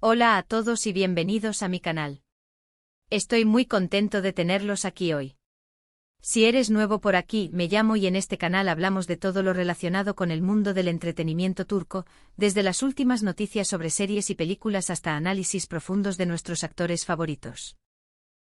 Hola a todos y bienvenidos a mi canal. Estoy muy contento de tenerlos aquí hoy. Si eres nuevo por aquí, me llamo y en este canal hablamos de todo lo relacionado con el mundo del entretenimiento turco, desde las últimas noticias sobre series y películas hasta análisis profundos de nuestros actores favoritos.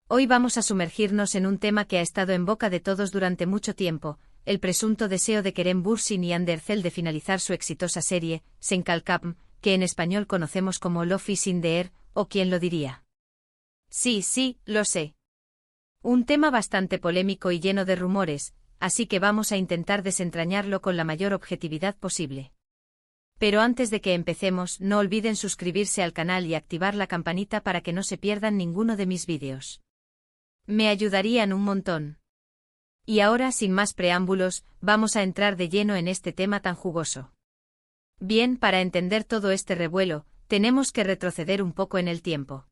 Hoy vamos a sumergirnos en un tema que ha estado en boca de todos durante mucho tiempo, el presunto deseo de Kerem Bürsin y Hande Erçel de finalizar su exitosa serie, Sen Kalkapm, que en español conocemos como Love is in the Air, o ¿quién lo diría? Sí, lo sé. Un tema bastante polémico y lleno de rumores, así que vamos a intentar desentrañarlo con la mayor objetividad posible. Pero antes de que empecemos, no olviden suscribirse al canal y activar la campanita para que no se pierdan ninguno de mis vídeos. Me ayudarían un montón. Y ahora, sin más preámbulos, vamos a entrar de lleno en este tema tan jugoso. Bien, para entender todo este revuelo, tenemos que retroceder un poco en el tiempo.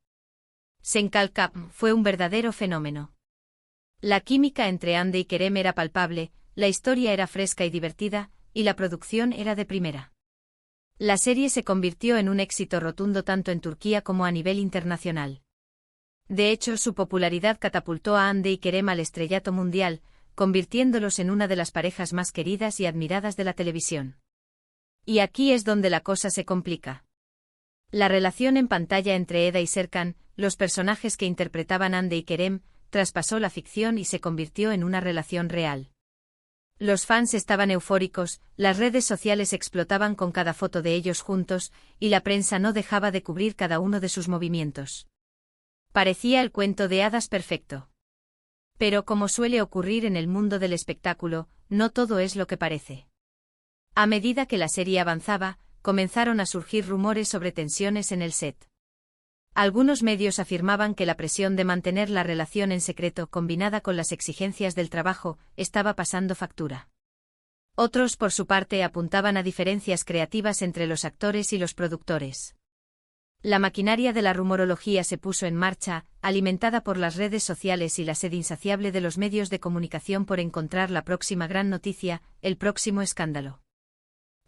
Sen Kalkapm fue un verdadero fenómeno. La química entre Hande y Kerem era palpable, la historia era fresca y divertida, y la producción era de primera. La serie se convirtió en un éxito rotundo tanto en Turquía como a nivel internacional. De hecho, su popularidad catapultó a Hande y Kerem al estrellato mundial, convirtiéndolos en una de las parejas más queridas y admiradas de la televisión. Y aquí es donde la cosa se complica. La relación en pantalla entre Eda y Serkan, los personajes que interpretaban Hande y Kerem, traspasó la ficción y se convirtió en una relación real. Los fans estaban eufóricos, las redes sociales explotaban con cada foto de ellos juntos, y la prensa no dejaba de cubrir cada uno de sus movimientos. Parecía el cuento de hadas perfecto. Pero como suele ocurrir en el mundo del espectáculo, no todo es lo que parece. A medida que la serie avanzaba, comenzaron a surgir rumores sobre tensiones en el set. Algunos medios afirmaban que la presión de mantener la relación en secreto combinada con las exigencias del trabajo estaba pasando factura. Otros, por su parte, apuntaban a diferencias creativas entre los actores y los productores. La maquinaria de la rumorología se puso en marcha, alimentada por las redes sociales y la sed insaciable de los medios de comunicación por encontrar la próxima gran noticia, el próximo escándalo.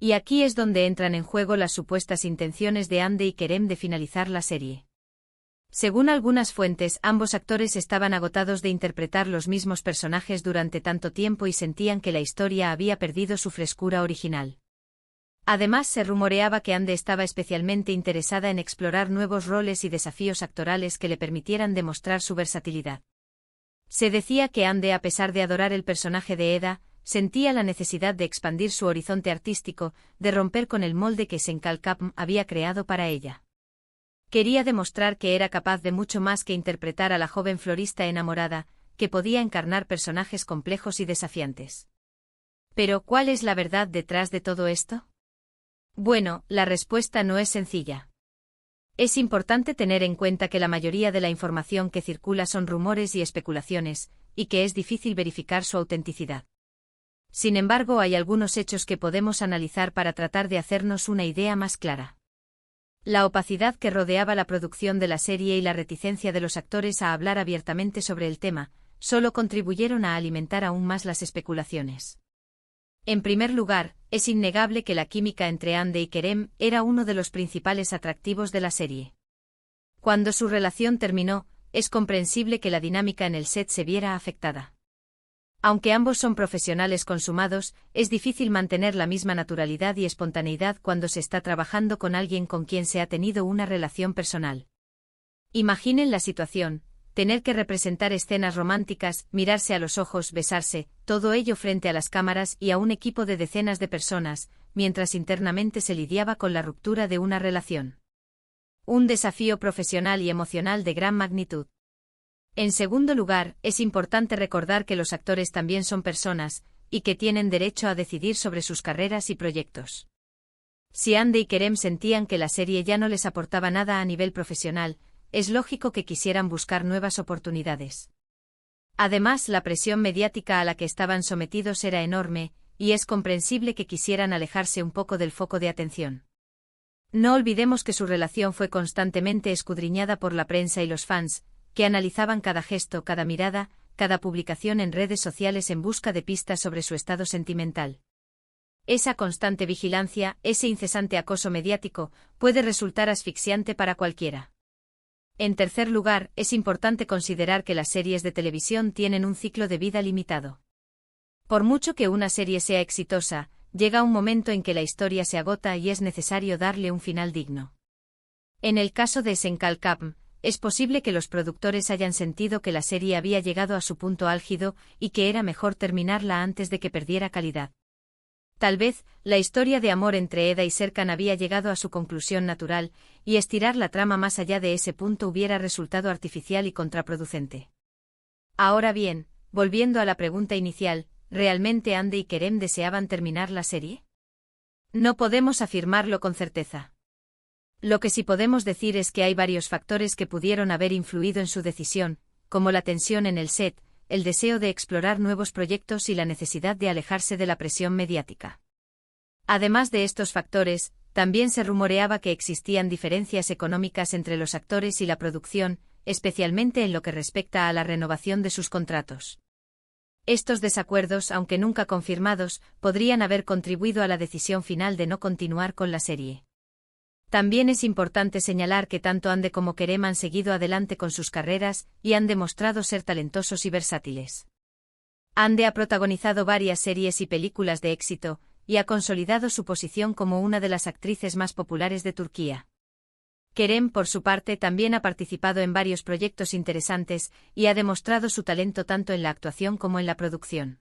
Y aquí es donde entran en juego las supuestas intenciones de Hande y Kerem de finalizar la serie. Según algunas fuentes, ambos actores estaban agotados de interpretar los mismos personajes durante tanto tiempo y sentían que la historia había perdido su frescura original. Además, se rumoreaba que Hande estaba especialmente interesada en explorar nuevos roles y desafíos actorales que le permitieran demostrar su versatilidad. Se decía que Hande, a pesar de adorar el personaje de Eda, sentía la necesidad de expandir su horizonte artístico, de romper con el molde que Sen Kalkapm había creado para ella. Quería demostrar que era capaz de mucho más que interpretar a la joven florista enamorada, que podía encarnar personajes complejos y desafiantes. Pero, ¿cuál es la verdad detrás de todo esto? Bueno, la respuesta no es sencilla. Es importante tener en cuenta que la mayoría de la información que circula son rumores y especulaciones, y que es difícil verificar su autenticidad. Sin embargo, hay algunos hechos que podemos analizar para tratar de hacernos una idea más clara. La opacidad que rodeaba la producción de la serie y la reticencia de los actores a hablar abiertamente sobre el tema, solo contribuyeron a alimentar aún más las especulaciones. En primer lugar, es innegable que la química entre Hande y Kerem era uno de los principales atractivos de la serie. Cuando su relación terminó, es comprensible que la dinámica en el set se viera afectada. Aunque ambos son profesionales consumados, es difícil mantener la misma naturalidad y espontaneidad cuando se está trabajando con alguien con quien se ha tenido una relación personal. Imaginen la situación, tener que representar escenas románticas, mirarse a los ojos, besarse, todo ello frente a las cámaras y a un equipo de decenas de personas, mientras internamente se lidiaba con la ruptura de una relación. Un desafío profesional y emocional de gran magnitud. En segundo lugar, es importante recordar que los actores también son personas, y que tienen derecho a decidir sobre sus carreras y proyectos. Si Hande y Kerem sentían que la serie ya no les aportaba nada a nivel profesional, es lógico que quisieran buscar nuevas oportunidades. Además, la presión mediática a la que estaban sometidos era enorme, y es comprensible que quisieran alejarse un poco del foco de atención. No olvidemos que su relación fue constantemente escudriñada por la prensa y los fans, que analizaban cada gesto, cada mirada, cada publicación en redes sociales en busca de pistas sobre su estado sentimental. Esa constante vigilancia, ese incesante acoso mediático, puede resultar asfixiante para cualquiera. En tercer lugar, es importante considerar que las series de televisión tienen un ciclo de vida limitado. Por mucho que una serie sea exitosa, llega un momento en que la historia se agota y es necesario darle un final digno. En el caso de Senkalkam, es posible que los productores hayan sentido que la serie había llegado a su punto álgido y que era mejor terminarla antes de que perdiera calidad. Tal vez, la historia de amor entre Eda y Serkan había llegado a su conclusión natural, y estirar la trama más allá de ese punto hubiera resultado artificial y contraproducente. Ahora bien, volviendo a la pregunta inicial, ¿realmente Hande y Kerem deseaban terminar la serie? No podemos afirmarlo con certeza. Lo que sí podemos decir es que hay varios factores que pudieron haber influido en su decisión, como la tensión en el set, el deseo de explorar nuevos proyectos y la necesidad de alejarse de la presión mediática. Además de estos factores, también se rumoreaba que existían diferencias económicas entre los actores y la producción, especialmente en lo que respecta a la renovación de sus contratos. Estos desacuerdos, aunque nunca confirmados, podrían haber contribuido a la decisión final de no continuar con la serie. También es importante señalar que tanto Hande como Kerem han seguido adelante con sus carreras y han demostrado ser talentosos y versátiles. Hande ha protagonizado varias series y películas de éxito, y ha consolidado su posición como una de las actrices más populares de Turquía. Kerem, por su parte, también ha participado en varios proyectos interesantes y ha demostrado su talento tanto en la actuación como en la producción.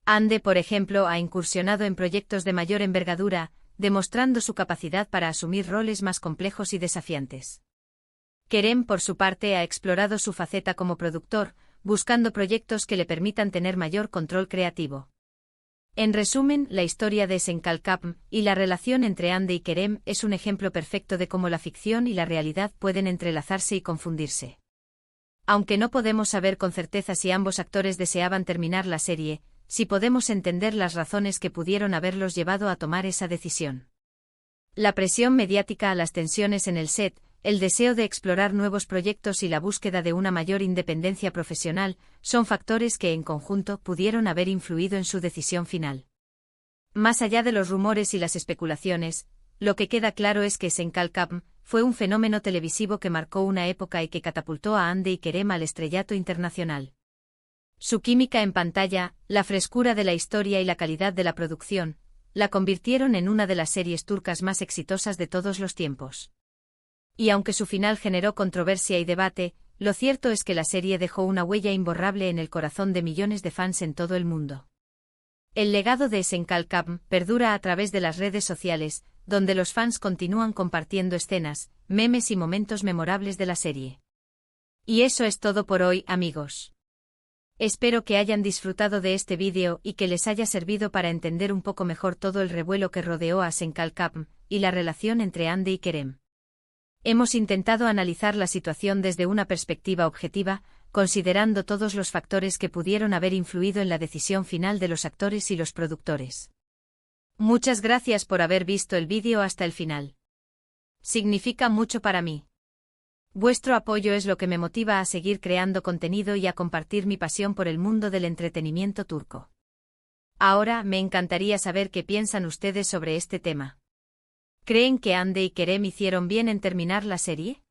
Hande, por ejemplo, ha incursionado en proyectos de mayor envergadura, demostrando su capacidad para asumir roles más complejos y desafiantes. Kerem, por su parte, ha explorado su faceta como productor, buscando proyectos que le permitan tener mayor control creativo. En resumen, la historia de Senkalkam y la relación entre Hande y Kerem es un ejemplo perfecto de cómo la ficción y la realidad pueden entrelazarse y confundirse. Aunque no podemos saber con certeza si ambos actores deseaban terminar la serie, sí podemos entender las razones que pudieron haberlos llevado a tomar esa decisión. La presión mediática, las tensiones en el set, el deseo de explorar nuevos proyectos y la búsqueda de una mayor independencia profesional son factores que en conjunto pudieron haber influido en su decisión final. Más allá de los rumores y las especulaciones, lo que queda claro es que Senkalkam fue un fenómeno televisivo que marcó una época y que catapultó a Hande y Kerem al estrellato internacional. Su química en pantalla, la frescura de la historia y la calidad de la producción, la convirtieron en una de las series turcas más exitosas de todos los tiempos. Y aunque su final generó controversia y debate, lo cierto es que la serie dejó una huella imborrable en el corazón de millones de fans en todo el mundo. El legado de Senkalkam perdura a través de las redes sociales, donde los fans continúan compartiendo escenas, memes y momentos memorables de la serie. Y eso es todo por hoy, amigos. Espero que hayan disfrutado de este vídeo y que les haya servido para entender un poco mejor todo el revuelo que rodeó a Senkalkam y la relación entre Hande y Kerem. Hemos intentado analizar la situación desde una perspectiva objetiva, considerando todos los factores que pudieron haber influido en la decisión final de los actores y los productores. Muchas gracias por haber visto el vídeo hasta el final. Significa mucho para mí. Vuestro apoyo es lo que me motiva a seguir creando contenido y a compartir mi pasión por el mundo del entretenimiento turco. Ahora, me encantaría saber qué piensan ustedes sobre este tema. ¿Creen que Hande y Kerem hicieron bien en terminar la serie?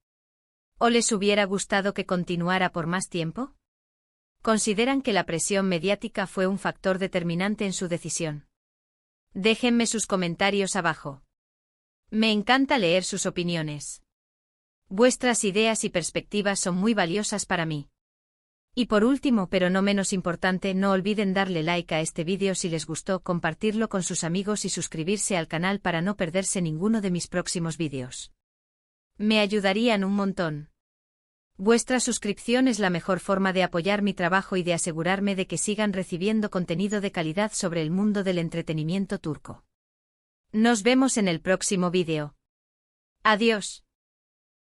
¿O les hubiera gustado que continuara por más tiempo? ¿Consideran que la presión mediática fue un factor determinante en su decisión? Déjenme sus comentarios abajo. Me encanta leer sus opiniones. Vuestras ideas y perspectivas son muy valiosas para mí. Y por último, pero no menos importante, no olviden darle like a este vídeo si les gustó, compartirlo con sus amigos y suscribirse al canal para no perderse ninguno de mis próximos vídeos. Me ayudarían un montón. Vuestra suscripción es la mejor forma de apoyar mi trabajo y de asegurarme de que sigan recibiendo contenido de calidad sobre el mundo del entretenimiento turco. Nos vemos en el próximo vídeo. Adiós.